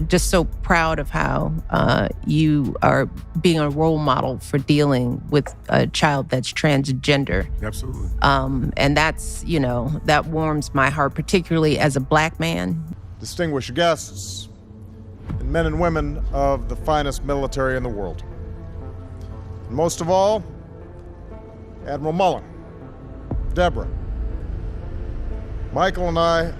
just so proud of how you are being a role model for dealing with a child that's transgender. Absolutely. And that's, that warms my heart, particularly as a Black man. Distinguished guests, and men and women of the finest military in the world. And most of all, Admiral Mullen, Deborah. Michael and I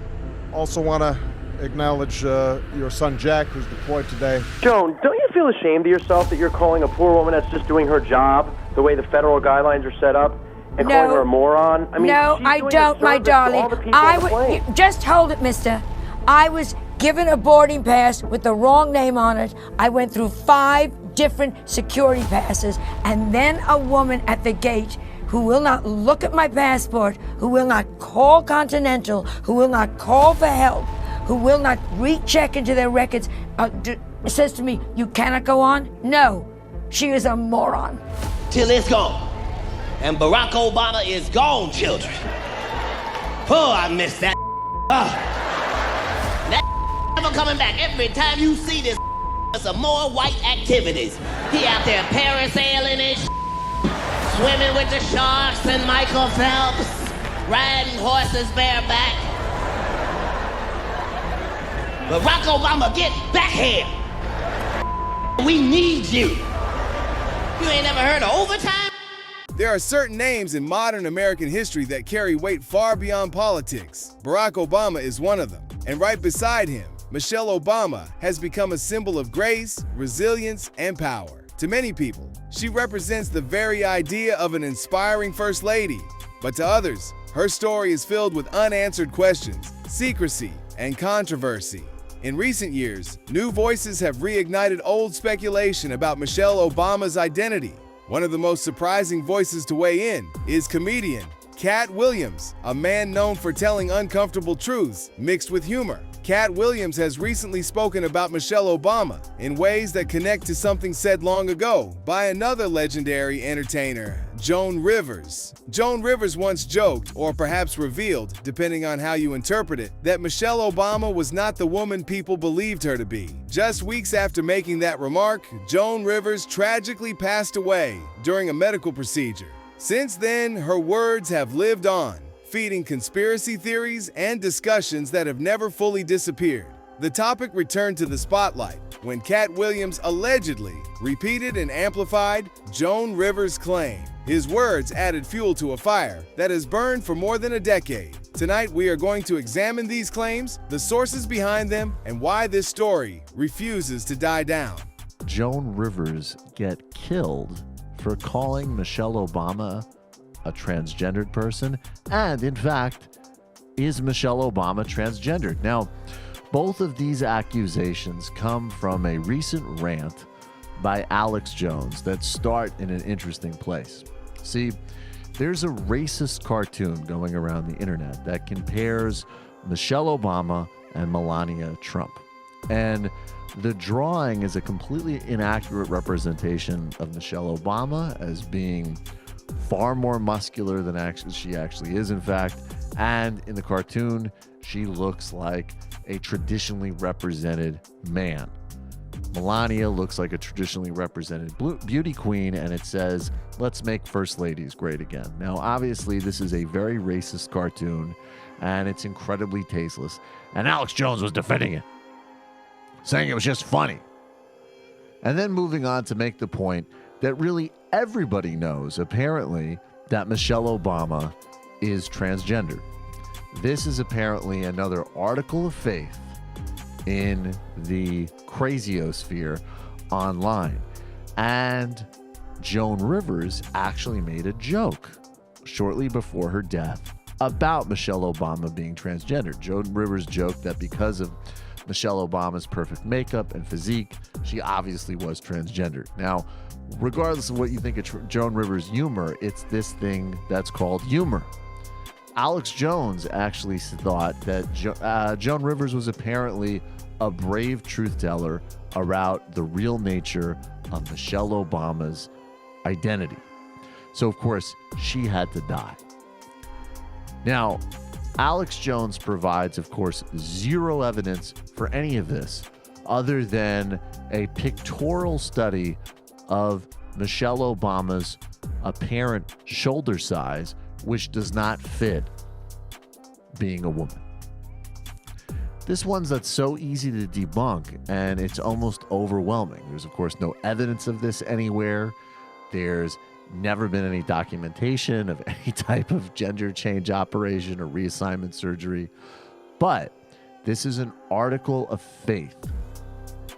also want to acknowledge your son Jack, who's deployed today. Joan, don't you feel ashamed of yourself that you're calling a poor woman that's just doing her job the way the federal guidelines are set up and calling her a moron? I mean, no, I don't, my darling. Just hold it, mister. I was given a boarding pass with the wrong name on it. I went through 5 different security passes, and then a woman at the gate who will not look at my passport, who will not call Continental, who will not call for help, who will not recheck into their records, says to me, "You cannot go on." No, she is a moron. Till it's gone. And Barack Obama is gone, children. Oh, I miss that. That never coming back. Every time you see this, some more white activities. He out there parasailing and swimming with the sharks and Michael Phelps, riding horses bareback. Barack Obama, get back here. We need you. You ain't never heard of overtime? There are certain names in modern American history that carry weight far beyond politics. Barack Obama is one of them. And right beside him, Michelle Obama has become a symbol of grace, resilience, and power. To many people, she represents the very idea of an inspiring First Lady. But to others, her story is filled with unanswered questions, secrecy, and controversy. In recent years, new voices have reignited old speculation about Michelle Obama's identity. One of the most surprising voices to weigh in is comedian Katt Williams, a man known for telling uncomfortable truths mixed with humor. Katt Williams has recently spoken about Michelle Obama in ways that connect to something said long ago by another legendary entertainer, Joan Rivers. Joan Rivers once joked, or perhaps revealed, depending on how you interpret it, that Michelle Obama was not the woman people believed her to be. Just weeks after making that remark, Joan Rivers tragically passed away during a medical procedure. Since then, her words have lived on, feeding conspiracy theories and discussions that have never fully disappeared. The topic returned to the spotlight when Katt Williams allegedly repeated and amplified Joan Rivers' claim. His words added fuel to a fire that has burned for more than a decade. Tonight, we are going to examine these claims, the sources behind them, and why this story refuses to die down. Joan Rivers get killed for calling Michelle Obama a transgendered person, and in fact, is Michelle Obama transgendered? Now, both of these accusations come from a recent rant by Alex Jones that start in an interesting place. See, there's a racist cartoon going around the internet that compares Michelle Obama and Melania Trump. And the drawing is a completely inaccurate representation of Michelle Obama as being far more muscular than she actually is, in fact. And in the cartoon, she looks like a traditionally represented man. Melania looks like a traditionally represented beauty queen, and it says, "Let's make first ladies great again." Now, obviously, this is a very racist cartoon, and it's incredibly tasteless. And Alex Jones was defending it, saying it was just funny. And then moving on to make the point that really everybody knows, apparently, that Michelle Obama is transgender. This is apparently another article of faith in the craziosphere online. And Joan Rivers actually made a joke shortly before her death about Michelle Obama being transgender. Joan Rivers joked that because of Michelle Obama's perfect makeup and physique, she obviously was transgendered. Now, regardless of what you think of Joan Rivers' humor, it's this thing that's called humor. Alex Jones actually thought that Joan Rivers was apparently a brave truth teller about the real nature of Michelle Obama's identity. So, of course, she had to die. Now, Alex Jones provides, of course, zero evidence for any of this, other than a pictorial study of Michelle Obama's apparent shoulder size, which does not fit being a woman. This one's that's so easy to debunk, and it's almost overwhelming. There's, of course, no evidence of this anywhere. There's never been any documentation of any type of gender change operation or reassignment surgery. But this is an article of faith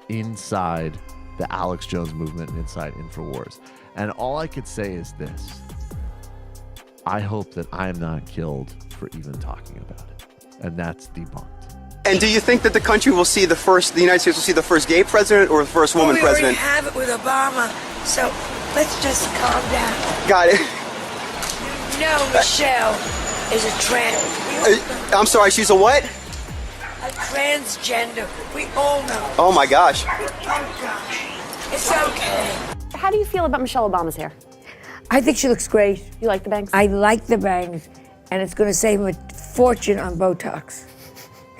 inside the Alex Jones movement and inside InfoWars. And all I could say is this: I hope that I am not killed for even talking about it. And that's debunked. And do you think that the country will see the United States will see the first gay president or the first woman president? We already have it with Obama, so let's just calm down. Got it. You know Michelle is a trans. I'm sorry, she's a what? A transgender. We all know. Oh my gosh. Oh gosh. It's okay. How do you feel about Michelle Obama's hair? I think she looks great. You like the bangs? I like the bangs, and it's going to save him a fortune on Botox.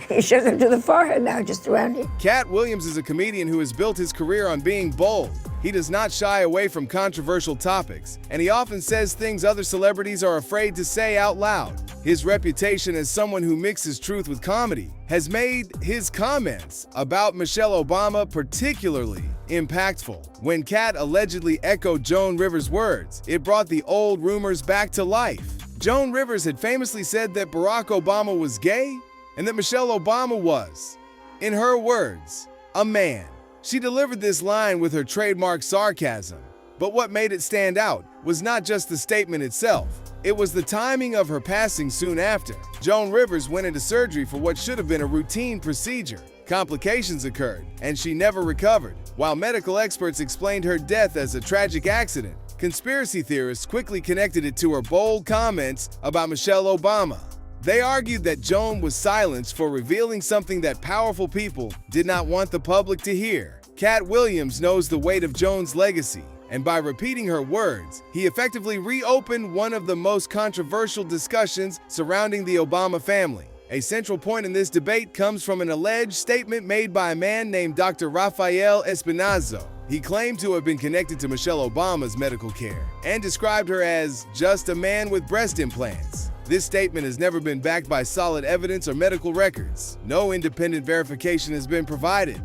He shows up to the forehead now, just around here. Katt Williams is a comedian who has built his career on being bold. He does not shy away from controversial topics, and he often says things other celebrities are afraid to say out loud. His reputation as someone who mixes truth with comedy has made his comments about Michelle Obama particularly impactful. When Katt allegedly echoed Joan Rivers' words, it brought the old rumors back to life. Joan Rivers had famously said that Barack Obama was gay, and that Michelle Obama was, in her words, a man. She delivered this line with her trademark sarcasm, but what made it stand out was not just the statement itself. It was the timing of her passing soon after. Joan Rivers went into surgery for what should have been a routine procedure. Complications occurred, and she never recovered. While medical experts explained her death as a tragic accident, conspiracy theorists quickly connected it to her bold comments about Michelle Obama. They argued that Joan was silenced for revealing something that powerful people did not want the public to hear. Katt Williams knows the weight of Joan's legacy, and by repeating her words, he effectively reopened one of the most controversial discussions surrounding the Obama family. A central point in this debate comes from an alleged statement made by a man named Dr. Rafael Espinazo. He claimed to have been connected to Michelle Obama's medical care and described her as just a man with breast implants. This statement has never been backed by solid evidence or medical records. No independent verification has been provided.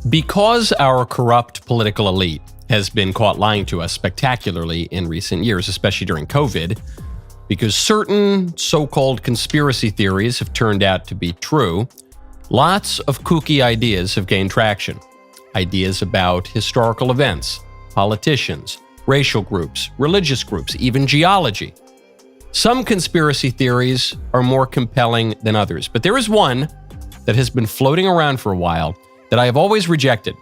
Because our corrupt political elite has been caught lying to us spectacularly in recent years, especially during COVID, because certain so-called conspiracy theories have turned out to be true, lots of kooky ideas have gained traction. Ideas about historical events, politicians, racial groups, religious groups, even geology. Some conspiracy theories are more compelling than others, but there is one that has been floating around for a while that I have always rejected,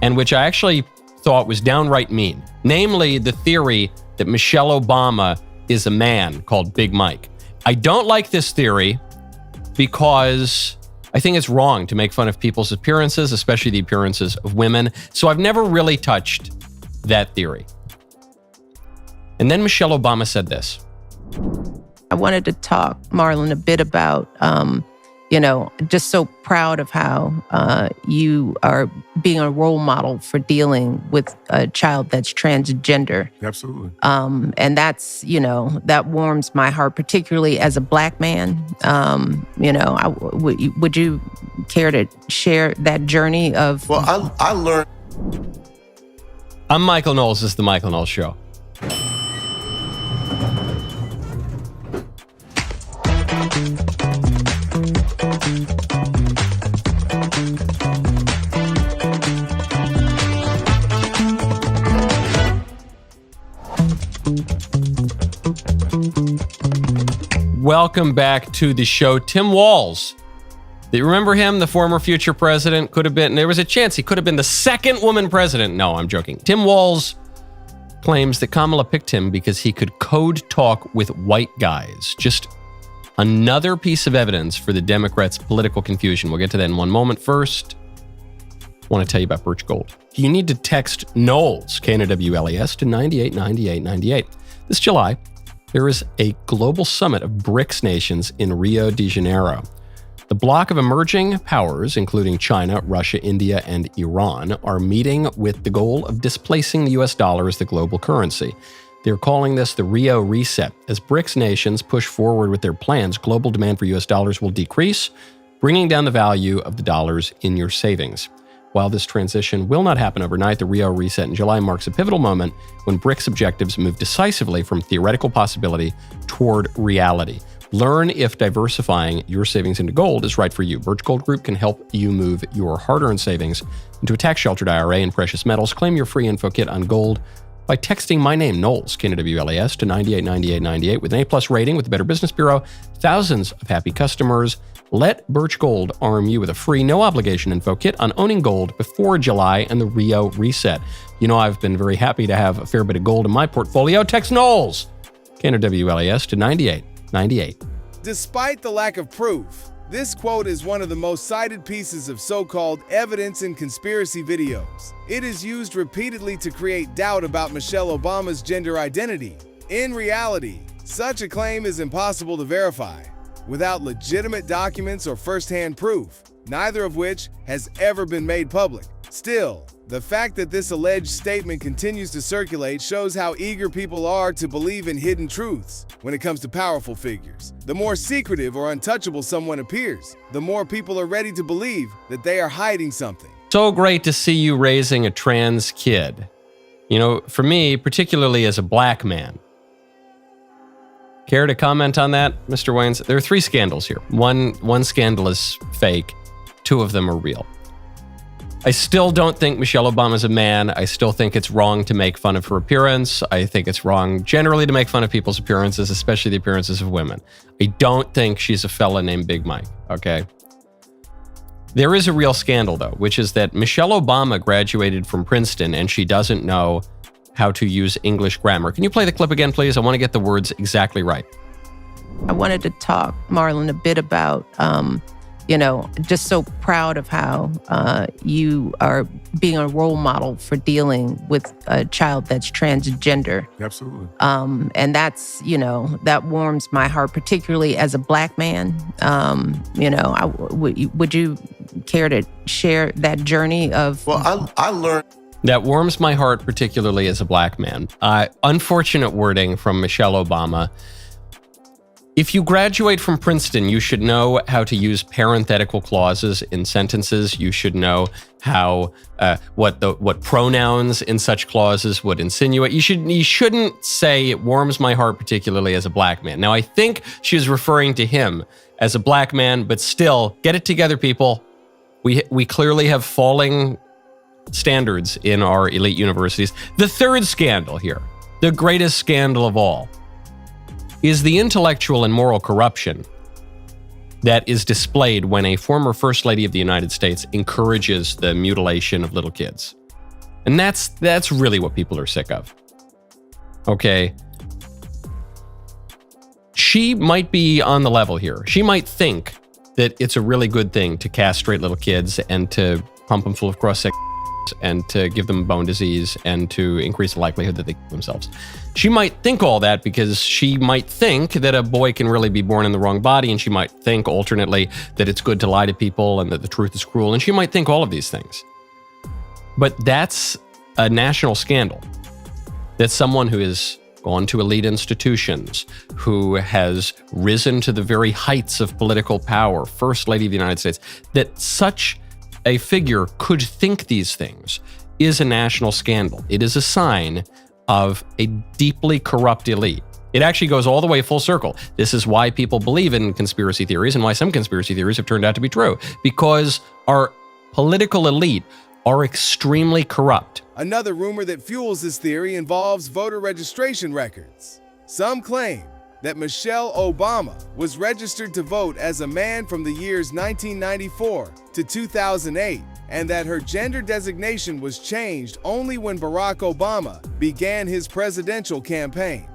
and which I actually thought was downright mean, namely the theory that Michelle Obama is a man called Big Mike. I don't like this theory because I think it's wrong to make fun of people's appearances, especially the appearances of women, so I've never really touched that theory. And then Michelle Obama said this. I wanted to talk, Marlon, a bit about, just so proud of how you are being a role model for dealing with a child that's transgender. Absolutely. And that's, that warms my heart, particularly as a Black man. Would you care to share that journey of... Well, I learned... I'm Michael Knowles. This is The Michael Knowles Show. Welcome back to the show. Tim Walz. Do you remember him, the former future president? Could have been, there was a chance he could have been the second woman president. No, I'm joking. Tim Walz claims that Kamala picked him because he could code talk with white guys. Just another piece of evidence for the Democrats' political confusion. We'll get to that in one moment. First, I want to tell you about Birch Gold. You need to text Knowles, K-N-O-W-L-E-S, to 989898. This July, there is a global summit of BRICS nations in Rio de Janeiro. The bloc of emerging powers, including China, Russia, India, and Iran, are meeting with the goal of displacing the US dollar as the global currency. They're calling this the Rio Reset. As BRICS nations push forward with their plans, global demand for US dollars will decrease, bringing down the value of the dollars in your savings. While this transition will not happen overnight, the Rio Reset in July marks a pivotal moment when BRICS objectives move decisively from theoretical possibility toward reality. Learn if diversifying your savings into gold is right for you. Birch Gold Group can help you move your hard-earned savings into a tax-sheltered IRA in precious metals. Claim your free info kit on gold by texting my name, Knowles, KNWLAS, to 989898 with an A+ rating with the Better Business Bureau. Thousands of happy customers. Let Birch Gold arm you with a free, no-obligation info kit on owning gold before July and the Rio Reset. You know, I've been very happy to have a fair bit of gold in my portfolio. Text Knowles, KNWLAS, to 9898. Despite the lack of proof, this quote is one of the most cited pieces of so-called evidence in conspiracy videos. It is used repeatedly to create doubt about Michelle Obama's gender identity. In reality, such a claim is impossible to verify without legitimate documents or first-hand proof, neither of which has ever been made public. Still, the fact that this alleged statement continues to circulate shows how eager people are to believe in hidden truths when it comes to powerful figures. The more secretive or untouchable someone appears, the more people are ready to believe that they are hiding something. So great to see you raising a trans kid. You know, for me, particularly as a black man. Care to comment on that, Mr. Waynes? There are 3 scandals here. One scandal is fake. 2 of them are real. I still don't think Michelle Obama's a man. I still think it's wrong to make fun of her appearance. I think it's wrong generally to make fun of people's appearances, especially the appearances of women. I don't think she's a fella named Big Mike, okay? There is a real scandal, though, which is that Michelle Obama graduated from Princeton and she doesn't know how to use English grammar. Can you play the clip again, please? I want to get the words exactly right. I wanted to talk, Marlon, a bit about, just so proud of how you are being a role model for dealing with a child that's transgender. Absolutely. And that's, that warms my heart, particularly as a black man. Would you care to share that journey of... Well, I learned... That warms my heart, particularly as a black man. Unfortunate wording from Michelle Obama. If you graduate from Princeton, you should know how to use parenthetical clauses in sentences. You should know how what pronouns in such clauses would insinuate. You shouldn't say it warms my heart, particularly as a black man. Now, I think she was referring to him as a black man, but still, get it together, people. We clearly have falling standards in our elite universities. The third scandal here, the greatest scandal of all, is the intellectual and moral corruption that is displayed when a former First Lady of the United States encourages the mutilation of little kids. And that's really what people are sick of. Okay. She might be on the level here. She might think that it's a really good thing to castrate little kids and to pump them full of cross-section and to give them bone disease and to increase the likelihood that they kill themselves. She might think all that because she might think that a boy can really be born in the wrong body, and she might think alternately that it's good to lie to people and that the truth is cruel, and she might think all of these things. But that's a national scandal. That someone who has gone to elite institutions, who has risen to the very heights of political power, First Lady of the United States, that such a figure could think these things is a national scandal. It is a sign of a deeply corrupt elite. It actually goes all the way full circle. This is why people believe in conspiracy theories and why some conspiracy theories have turned out to be true, because our political elite are extremely corrupt. Another rumor that fuels this theory involves voter registration records. Some claim that Michelle Obama was registered to vote as a man from the years 1994 to 2008, and that her gender designation was changed only when Barack Obama began his presidential campaign.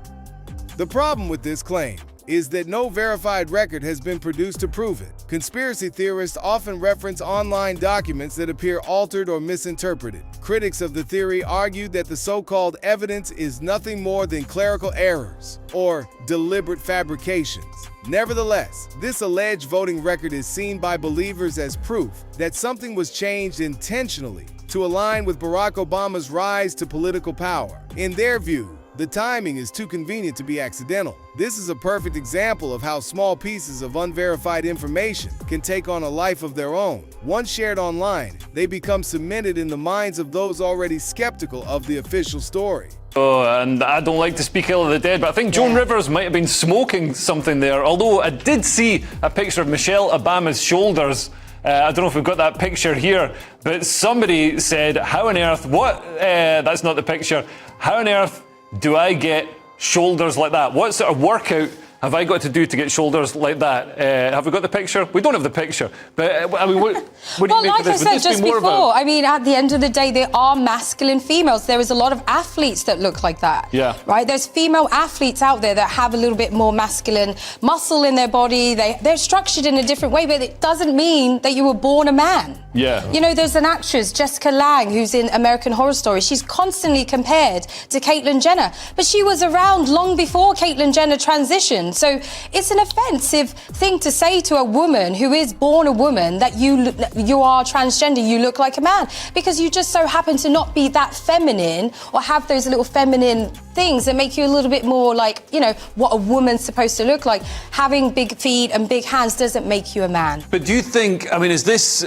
The problem with this claim is that no verified record has been produced to prove it. Conspiracy theorists often reference online documents that appear altered or misinterpreted. Critics of the theory argue that the so-called evidence is nothing more than clerical errors or deliberate fabrications. Nevertheless, this alleged voting record is seen by believers as proof that something was changed intentionally to align with Barack Obama's rise to political power. In their view, the timing is too convenient to be accidental. This is a perfect example of how small pieces of unverified information can take on a life of their own. Once shared online, they become cemented in the minds of those already skeptical of the official story. And I don't like to speak ill of the dead, but I think Joan Rivers might have been smoking something there. Although I did see a picture of Michelle Obama's shoulders. I don't know if we've got that picture here, but somebody said, how on earth, that's not the picture. How on earth do I get shoulders like that? What sort of workout have I got to do to get shoulders like that? Have we got the picture? We don't have the picture. But I mean, what do you well, make like of this? I said just before, I mean, at the end of the day, there are masculine females. There is a lot of athletes that look like that. Yeah. Right? There's female athletes out there that have a little bit more masculine muscle in their body. They're structured in a different way, but it doesn't mean that you were born a man. Yeah. You know, there's an actress, Jessica Lange, who's in American Horror Story. She's constantly compared to Caitlyn Jenner, but she was around long before Caitlyn Jenner transitioned. So it's an offensive thing to say to a woman who is born a woman that you are transgender, you look like a man, because you just so happen to not be that feminine or have those little feminine things that make you a little bit more like, you know, what a woman's supposed to look like. Having big feet and big hands doesn't make you a man. But do you think, I mean, is this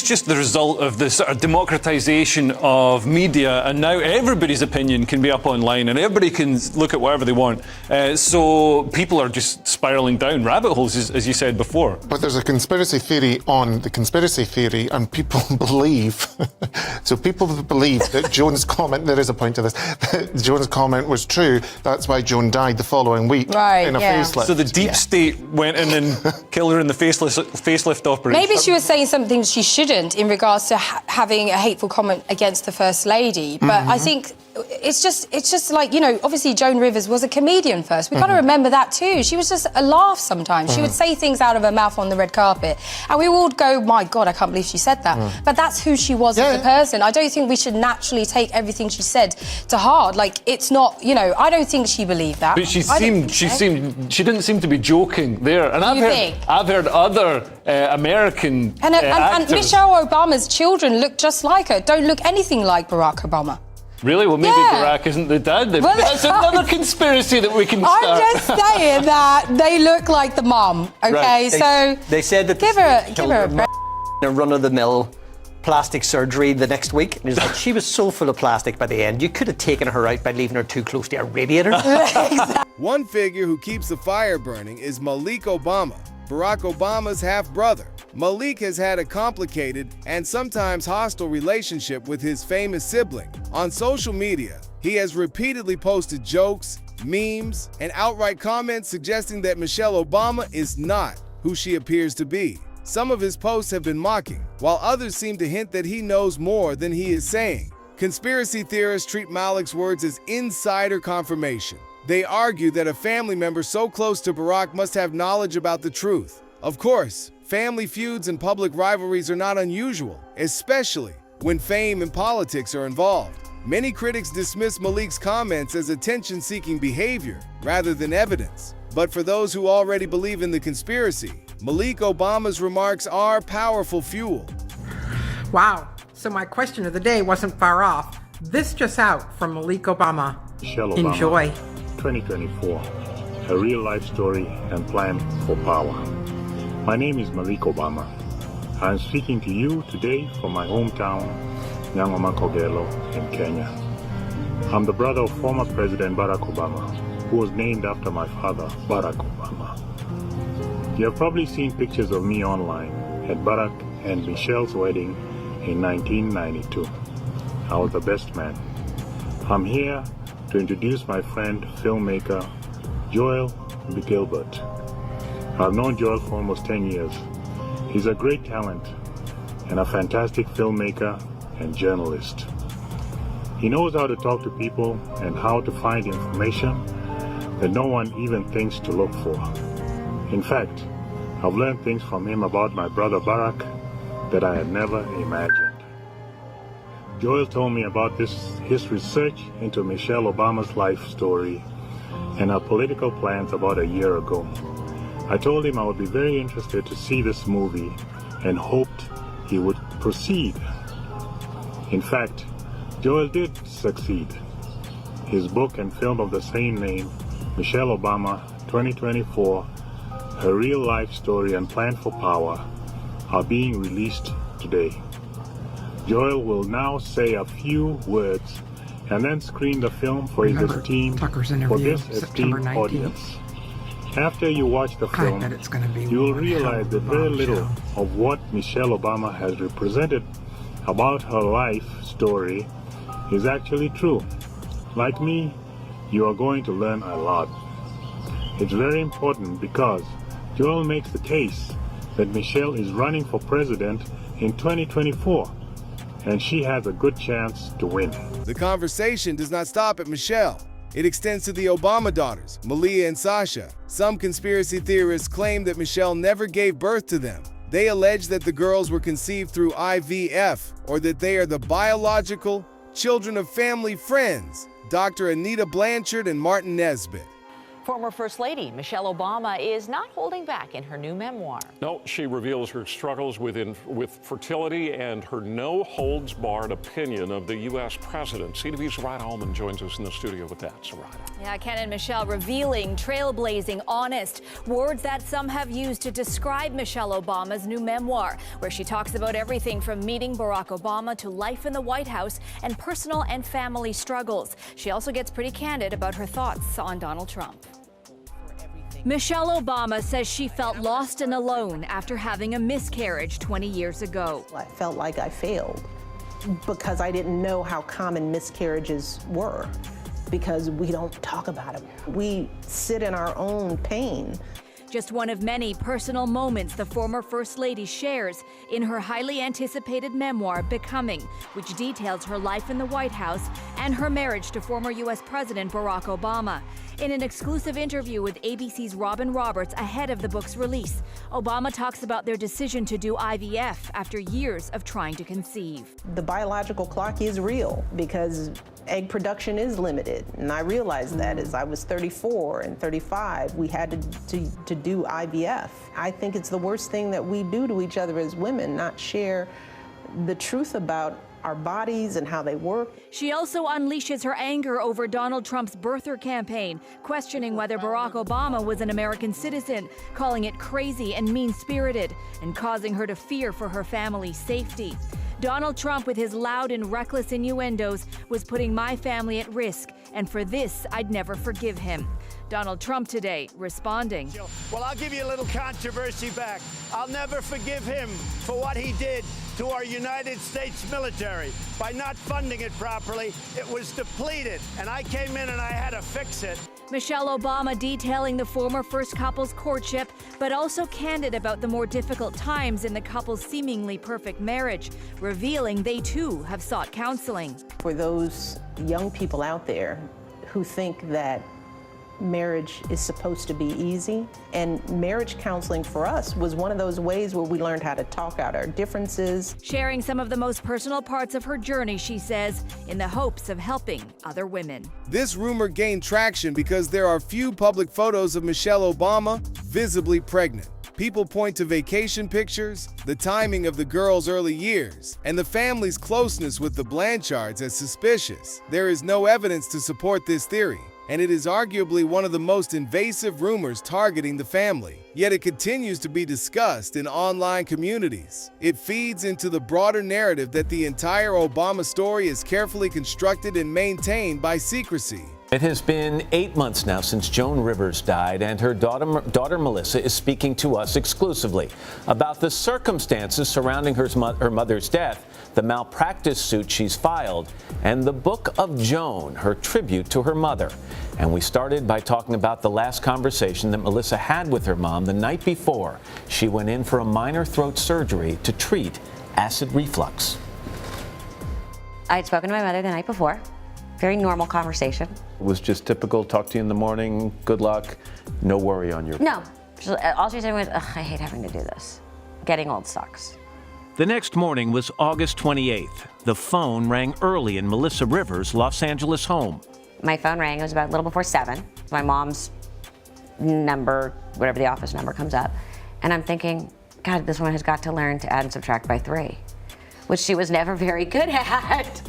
just the result of the sort of democratization of media, and now everybody's opinion can be up online and everybody can look at whatever they want? So people are just spiraling down rabbit holes, as you said before. But there's a conspiracy theory on the conspiracy theory, and people believe, so people believe that Joan's comment, there is a point to this, that Joan's comment was true. That's why Joan died the following week in a facelift. So the deep state went in and killed her in the facelift operation. Maybe she was saying something she shouldn't in regards to having a hateful comment against the First Lady. But I think it's just like, you know, obviously Joan Rivers was a comedian first. We've got to remember that too. She was just a laugh sometimes. She would say things out of her mouth on the red carpet. And we all go, my God, I can't believe she said that. But that's who she was as a person. I don't think we should naturally take everything she said to heart. Like, it's not, you know, I don't think she believed that. But she didn't seem to be joking there. And I've heard other American and Michelle Obama's children look just like her, don't look anything like Barack Obama. Really? Well, maybe Barack isn't the dad. Well, that's another conspiracy that we can start. I'm just saying that they look like the mom. Okay, right. So they said that give her a run-of-the-mill plastic surgery the next week. And it was like, she was so full of plastic by the end, you could have taken her out by leaving her too close to a radiator. One figure who keeps the fire burning is Malik Obama, Barack Obama's half-brother. Malik has had a complicated and sometimes hostile relationship with his famous sibling. On social media, he has repeatedly posted jokes, memes, and outright comments suggesting that Michelle Obama is not who she appears to be. Some of his posts have been mocking, while others seem to hint that he knows more than he is saying. Conspiracy theorists treat Malik's words as insider confirmation. They argue that a family member so close to Barack must have knowledge about the truth. Of course, family feuds and public rivalries are not unusual, especially when fame and politics are involved. Many critics dismiss Malik's comments as attention-seeking behavior rather than evidence. But for those who already believe in the conspiracy, Malik Obama's remarks are powerful fuel. Wow, so my question of the day wasn't far off. This just out from Malik Obama. Michelle Obama, Enjoy. 2024, a real-life story and plan for power. My name is Malik Obama. I'm speaking to you today from my hometown, Nyangoma Kogelo in Kenya. I'm the brother of former President Barack Obama, who was named after my father, Barack Obama. You have probably seen pictures of me online at Barack and Michelle's wedding in 1992. I was the best man. I'm here to introduce my friend, filmmaker, Joel B. Gilbert. I've known Joel for almost 10 years. He's a great talent and a fantastic filmmaker and journalist. He knows how to talk to people and how to find information that no one even thinks to look for. In fact, I've learned things from him about my brother Barack that I had never imagined. Joel told me about his research into Michelle Obama's life story and her political plans about a year ago. I told him I would be very interested to see this movie and hoped he would proceed. In fact, Joel did succeed. His book and film of the same name, Michelle Obama, 2024, Her Real Life Story and Plan for Power, are being released today. Joel will now say a few words and then screen the film for his esteemed audience. After you watch the film, you will realize that very little of what Michelle Obama has represented about her life story is actually true. Like me, you are going to learn a lot. It's very important because Joel makes the case that Michelle is running for president in 2024, and she has a good chance to win. The conversation does not stop at Michelle. It extends to the Obama daughters, Malia and Sasha. Some conspiracy theorists claim that Michelle never gave birth to them. They allege that the girls were conceived through IVF, or that they are the biological children of family friends, Dr. Anita Blanchard and Martin Nesbitt. Former First Lady Michelle Obama is not holding back in her new memoir. No, she reveals her struggles with fertility and her no-holds-barred opinion of the U.S. president. CTV's Sarada Allman joins us in the studio with that. Sarada. Yeah, Ken and Michelle revealing, trailblazing, honest, words that some have used to describe Michelle Obama's new memoir, where she talks about everything from meeting Barack Obama to life in the White House and personal and family struggles. She also gets pretty candid about her thoughts on Donald Trump. Michelle Obama says she felt lost and alone after having a miscarriage 20 years ago. I felt like I failed because I didn't know how common miscarriages were, because we don't talk about them. We sit in our own pain. Just one of many personal moments the former First Lady shares in her highly anticipated memoir, Becoming, which details her life in the White House and her marriage to former U.S. President Barack Obama. In an exclusive interview with ABC's Robin Roberts ahead of the book's release, Obama talks about their decision to do IVF after years of trying to conceive. The biological clock is real because egg production is limited, and I realized that as I was 34 and 35, we had to do IVF. I think it's the worst thing that we do to each other as women, not share the truth about our bodies and how they work. She also unleashes her anger over Donald Trump's birther campaign, questioning whether Barack Obama was an American citizen, calling it crazy and mean-spirited, and causing her to fear for her family's safety. Donald Trump, with his loud and reckless innuendos, was putting my family at risk, and for this, I'd never forgive him. Donald Trump today responding. Well, I'll give you a little controversy back. I'll never forgive him for what he did to our United States military. By not funding it properly, it was depleted, and I came in and I had to fix it. Michelle Obama detailing the former first couple's courtship, but also candid about the more difficult times in the couple's seemingly perfect marriage, revealing they too have sought counseling. For those young people out there who think that marriage is supposed to be easy, and marriage counseling for us was one of those ways where we learned how to talk out our differences. Sharing some of the most personal parts of her journey, she says, in the hopes of helping other women. This rumor gained traction because there are few public photos of Michelle Obama visibly pregnant. People point to vacation pictures, the timing of the girls' early years, and the family's closeness with the Blanchards as suspicious. There is no evidence to support this theory, and it is arguably one of the most invasive rumors targeting the family. Yet it continues to be discussed in online communities. It feeds into the broader narrative that the entire Obama story is carefully constructed and maintained by secrecy. It has been 8 months now since Joan Rivers died, and her daughter Melissa is speaking to us exclusively about the circumstances surrounding her mother's death, the malpractice suit she's filed, and the Book of Joan, her tribute to her mother. And we started by talking about the last conversation that Melissa had with her mom the night before she went in for a minor throat surgery to treat acid reflux. I had spoken to my mother the night before, very normal conversation. It was just typical, talk to you in the morning, good luck, no worry on your No. All she said was, ugh, I hate having to do this. Getting old sucks. The next morning was August 28th. The phone rang early in Melissa Rivers' Los Angeles home. My phone rang, it was about a little before 7. My mom's number, whatever the office number comes up. And I'm thinking, God, this woman has got to learn to add and subtract by 3, which she was never very good at.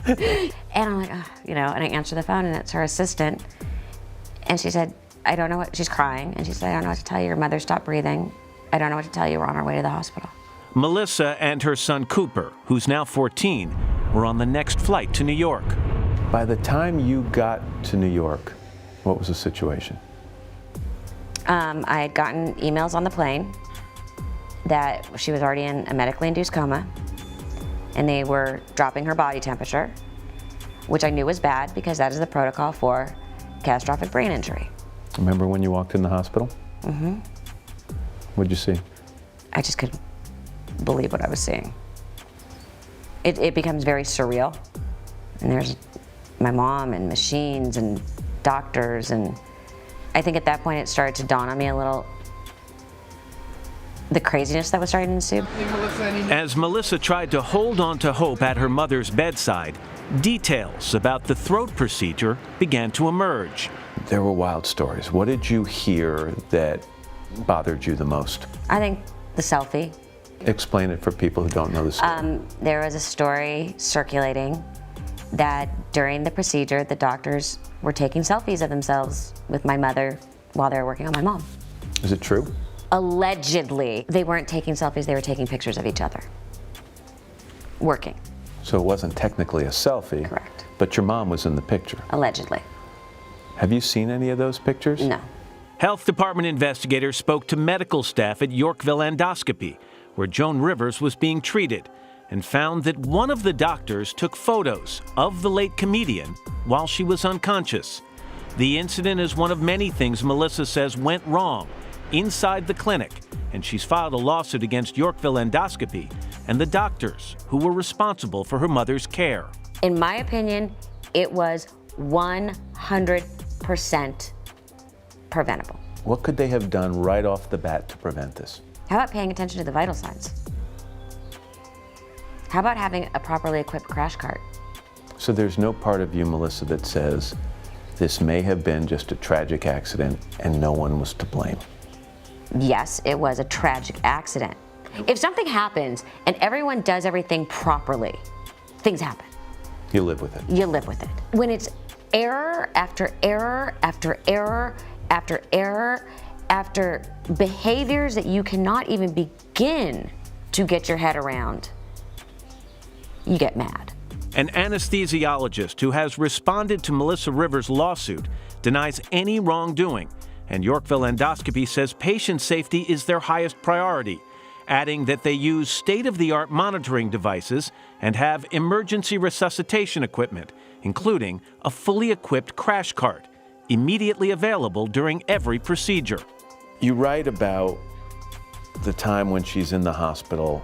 And I'm like, oh, and I answer the phone and it's her assistant. And she said, I don't know what, she's crying. And she said, I don't know what to tell you, your mother stopped breathing. I don't know what to tell you, we're on our way to the hospital. Melissa and her son Cooper, who's now 14, were on the next flight to New York. By the time you got to New York, what was the situation? I had gotten emails on the plane that she was already in a medically induced coma, and they were dropping her body temperature, which I knew was bad because that is the protocol for catastrophic brain injury. Remember when you walked in the hospital? Mm-hmm. What'd you see? I just couldn't believe what I was seeing. It becomes very surreal. And there's my mom and machines and doctors, and I think at that point it started to dawn on me a little, the craziness that was starting to ensue. As Melissa tried to hold on to hope at her mother's bedside, details about the throat procedure began to emerge. There were wild stories. What did you hear that bothered you the most? I think the selfie. Explain it for people who don't know the story. There was a story circulating that during the procedure, the doctors were taking selfies of themselves with my mother while they were working on my mom. Is it true? Allegedly, they weren't taking selfies, they were taking pictures of each other. Working. So it wasn't technically a selfie. Correct. But your mom was in the picture. Allegedly. Have you seen any of those pictures? No. Health department investigators spoke to medical staff at Yorkville Endoscopy, where Joan Rivers was being treated, and found that one of the doctors took photos of the late comedian while she was unconscious. The incident is one of many things Melissa says went wrong inside the clinic, and she's filed a lawsuit against Yorkville Endoscopy and the doctors who were responsible for her mother's care. In my opinion, it was 100% preventable. What could they have done right off the bat to prevent this? How about paying attention to the vital signs? How about having a properly equipped crash cart? So there's no part of you, Melissa, that says this may have been just a tragic accident and no one was to blame. Yes, it was a tragic accident. If something happens and everyone does everything properly, things happen. You live with it. You live with it. When it's error after error after error after error after behaviors that you cannot even begin to get your head around, you get mad. An anesthesiologist who has responded to Melissa Rivers' lawsuit denies any wrongdoing, and Yorkville Endoscopy says patient safety is their highest priority, adding that they use state-of-the-art monitoring devices and have emergency resuscitation equipment, including a fully equipped crash cart, immediately available during every procedure. You write about the time when she's in the hospital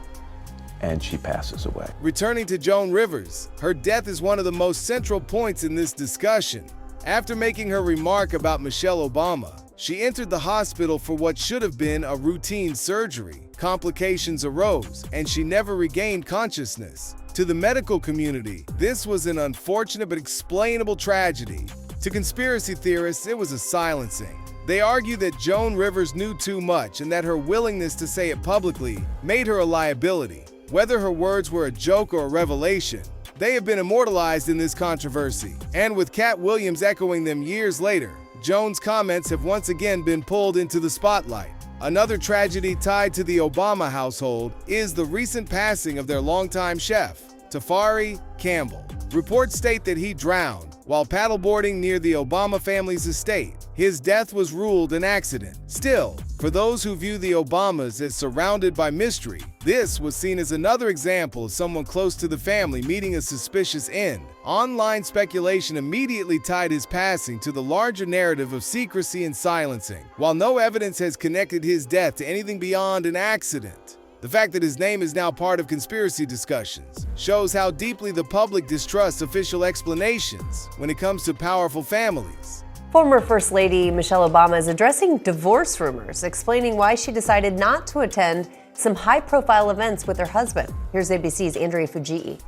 and she passes away. Returning to Joan Rivers, her death is one of the most central points in this discussion. After making her remark about Michelle Obama, she entered the hospital for what should have been a routine surgery. Complications arose, and she never regained consciousness. To the medical community, this was an unfortunate but explainable tragedy. To conspiracy theorists, it was a silencing. They argue that Joan Rivers knew too much and that her willingness to say it publicly made her a liability. Whether her words were a joke or a revelation, they have been immortalized in this controversy. And with Katt Williams echoing them years later, Joan's comments have once again been pulled into the spotlight. Another tragedy tied to the Obama household is the recent passing of their longtime chef, Tafari Campbell. Reports state that he drowned while paddleboarding near the Obama family's estate. His death was ruled an accident. Still, for those who view the Obamas as surrounded by mystery, this was seen as another example of someone close to the family meeting a suspicious end. Online speculation immediately tied his passing to the larger narrative of secrecy and silencing. While no evidence has connected his death to anything beyond an accident, The fact that his name is now part of conspiracy discussions shows how deeply the public distrusts official explanations when it comes to powerful families. Former First Lady Michelle Obama is addressing divorce rumors, explaining why she decided not to attend some high-profile events with her husband. Here's ABC's Andrea Fujii.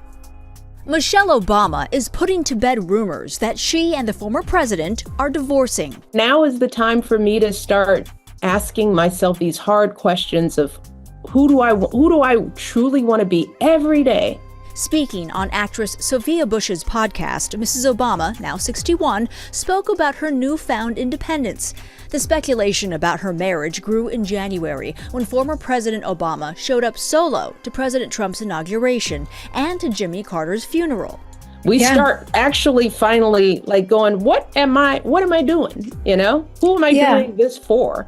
Michelle Obama is putting to bed rumors that she and the former president are divorcing. Now is the time for me to start asking myself these hard questions of who do I truly want to be every day? Speaking on actress Sophia Bush's podcast, Mrs. Obama, now 61, spoke about her newfound independence. The speculation about her marriage grew in January when former President Obama showed up solo to President Trump's inauguration and to Jimmy Carter's funeral. We start actually finally like going, what am I doing? You know, who am I doing this for?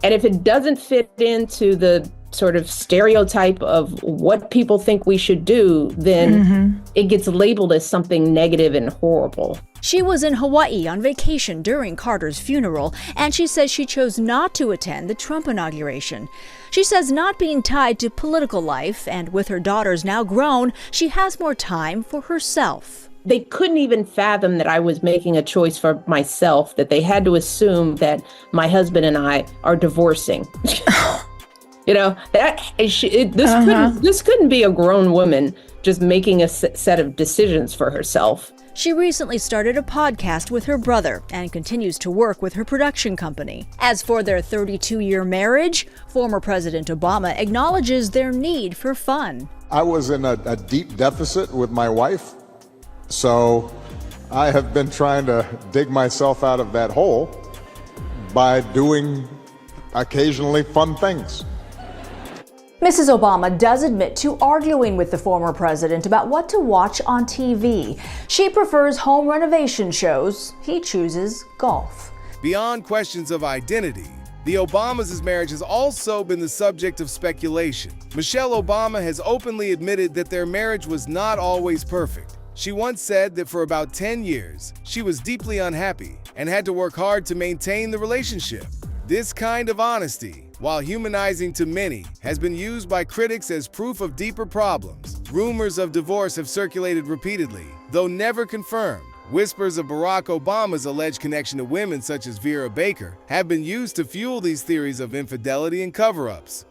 And if it doesn't fit into the sort of stereotype of what people think we should do, then it gets labeled as something negative and horrible. She was in Hawaii on vacation during Carter's funeral, and she says she chose not to attend the Trump inauguration. She says not being tied to political life, and with her daughters now grown, she has more time for herself. They couldn't even fathom that I was making a choice for myself, that they had to assume that my husband and I are divorcing. You know, this couldn't be a grown woman just making a set of decisions for herself. She recently started a podcast with her brother and continues to work with her production company. As for their 32-year marriage, former President Obama acknowledges their need for fun. I was in a deep deficit with my wife, so I have been trying to dig myself out of that hole by doing occasionally fun things. Mrs. Obama does admit to arguing with the former president about what to watch on TV. She prefers home renovation shows. He chooses golf. Beyond questions of identity, the Obamas' marriage has also been the subject of speculation. Michelle Obama has openly admitted that their marriage was not always perfect. She once said that for about 10 years, she was deeply unhappy and had to work hard to maintain the relationship. This kind of honesty, while humanizing to many, has been used by critics as proof of deeper problems. Rumors of divorce have circulated repeatedly, though never confirmed. Whispers of Barack Obama's alleged connection to women such as Vera Baker have been used to fuel these theories of infidelity and cover-ups.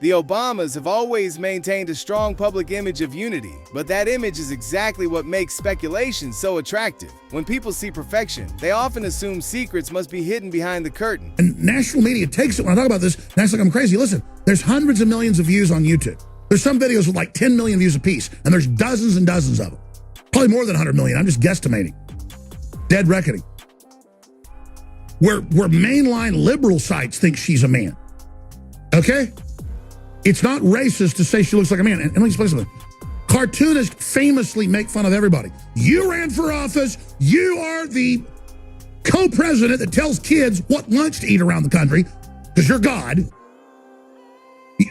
The Obamas have always maintained a strong public image of unity, but that image is exactly what makes speculation so attractive. When people see perfection, they often assume secrets must be hidden behind the curtain. And national media takes it. When I talk about this, and acts like I'm crazy. Listen, there's hundreds of millions of views on YouTube. There's some videos with like 10 million views apiece, and there's dozens and dozens of them. Probably more than 100 million. I'm just guesstimating. Dead reckoning. Where mainline liberal sites think she's a man. Okay? It's not racist to say she looks like a man. And let me explain something. Cartoonists famously make fun of everybody. You ran for office. You are the co-president that tells kids what lunch to eat around the country because you're God.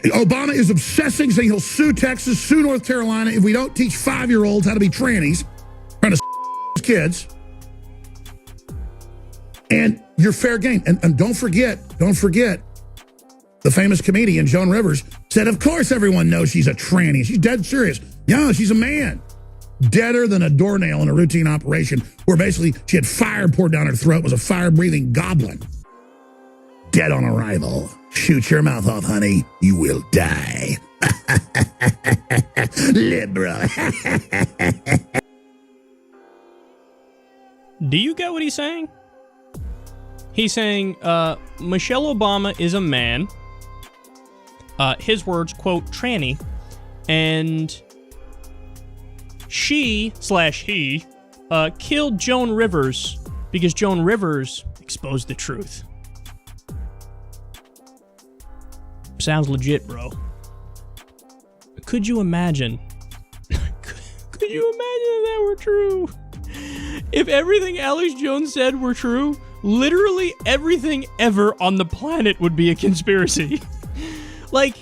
Obama is obsessing, saying he'll sue Texas, sue North Carolina if we don't teach 5-year-olds how to be trannies, trying to kids. And you're fair game. And don't forget, the famous comedian Joan Rivers said, of course everyone knows she's a tranny. She's dead serious. Yeah, she's a man. Deader than a doornail in a routine operation where basically she had fire poured down her throat, was a fire-breathing goblin. Dead on arrival. Shoot your mouth off, honey. You will die. Liberal. Do you get what he's saying? He's saying Michelle Obama is a man. His words, quote, tranny, and she / he killed Joan Rivers because Joan Rivers exposed the truth. Sounds legit, bro. Could you imagine? Could you imagine if that were true? If everything Alex Jones said were true, literally everything ever on the planet would be a conspiracy. Like,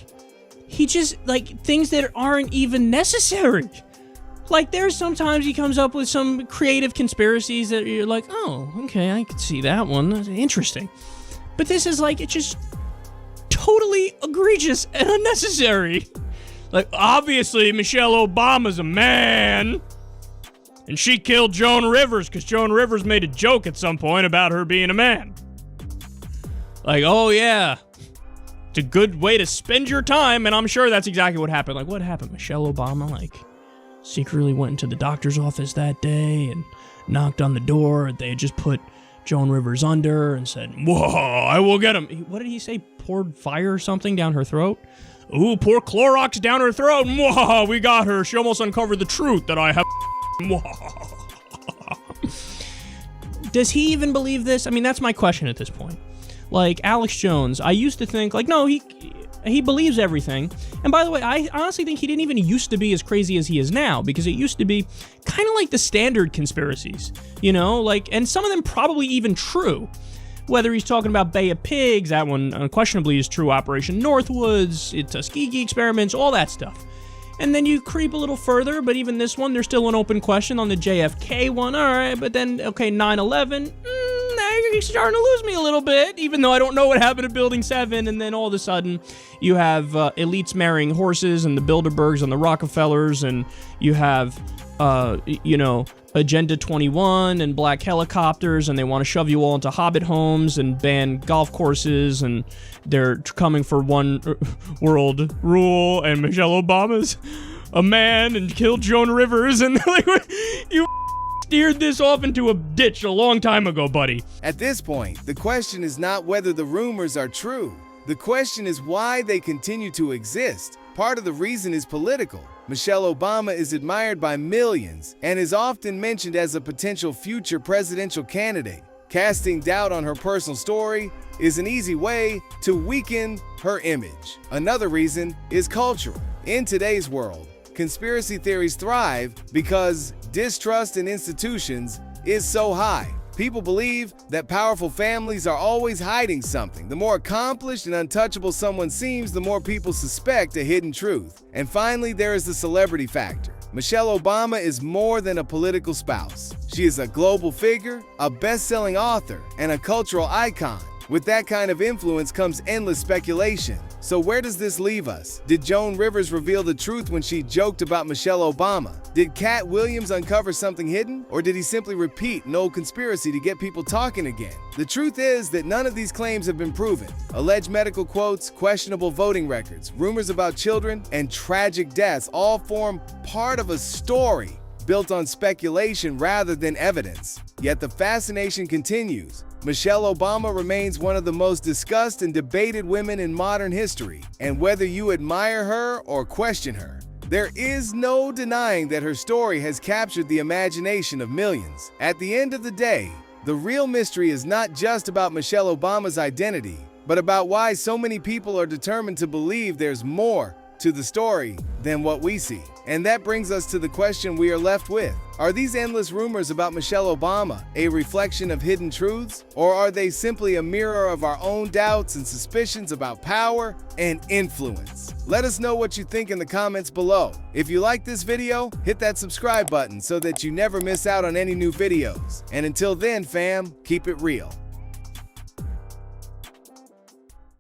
he just, like, things that aren't even necessary. Like, there's sometimes he comes up with some creative conspiracies that you're like, oh, okay, I could see that one. That's interesting. But this is like, it's just totally egregious and unnecessary. Like, obviously, Michelle Obama's a man. And she killed Joan Rivers because Joan Rivers made a joke at some point about her being a man. Like, oh yeah, it's a good way to spend your time, and I'm sure that's exactly what happened. Like, what happened? Michelle Obama, like, secretly went into the doctor's office that day and knocked on the door. They had just put Joan Rivers under and said, whoa, I will get him. What did he say? Poured fire or something down her throat? Ooh, pour Clorox down her throat. Whoa, we got her. She almost uncovered the truth that I have. Does he even believe this? I mean, that's my question at this point. Like, Alex Jones, I used to think, like, no, he believes everything. And by the way, I honestly think he didn't even used to be as crazy as he is now, because it used to be kind of like the standard conspiracies, you know? Like, and some of them probably even true. Whether he's talking about Bay of Pigs, that one unquestionably is true, Operation Northwoods, Tuskegee experiments, all that stuff. And then you creep a little further, but even this one, there's still an open question on the JFK one. All right, but then, okay, 9/11, now you're starting to lose me a little bit, even though I don't know what happened at Building 7. And then all of a sudden, you have elites marrying horses and the Bilderbergs and the Rockefellers, and you have, Agenda 21 and black helicopters, and they want to shove you all into hobbit homes and ban golf courses, and they're coming for one world rule, and Michelle Obama's a man and killed Joan Rivers, and like, you steered this off into a ditch a long time ago, buddy. At this point, the question is not whether the rumors are true. The question is why they continue to exist. Part of the reason is political. Michelle Obama is admired by millions and is often mentioned as a potential future presidential candidate. Casting doubt on her personal story is an easy way to weaken her image. Another reason is cultural. In today's world, conspiracy theories thrive because distrust in institutions is so high. People believe that powerful families are always hiding something. The more accomplished and untouchable someone seems, the more people suspect a hidden truth. And finally, there is the celebrity factor. Michelle Obama is more than a political spouse. She is a global figure, a best-selling author, and a cultural icon. With that kind of influence comes endless speculation. So where does this leave us? Did Joan Rivers reveal the truth when she joked about Michelle Obama? Did Katt Williams uncover something hidden? Or did he simply repeat an old conspiracy to get people talking again? The truth is that none of these claims have been proven. Alleged medical quotes, questionable voting records, rumors about children, and tragic deaths all form part of a story built on speculation rather than evidence. Yet the fascination continues. Michelle Obama remains one of the most discussed and debated women in modern history, and whether you admire her or question her, there is no denying that her story has captured the imagination of millions. At the end of the day, the real mystery is not just about Michelle Obama's identity, but about why so many people are determined to believe there's more to the story than what we see. And that brings us to the question we are left with. Are these endless rumors about Michelle Obama a reflection of hidden truths? Or are they simply a mirror of our own doubts and suspicions about power and influence? Let us know what you think in the comments below. If you like this video, hit that subscribe button so that you never miss out on any new videos. And until then, fam, keep it real.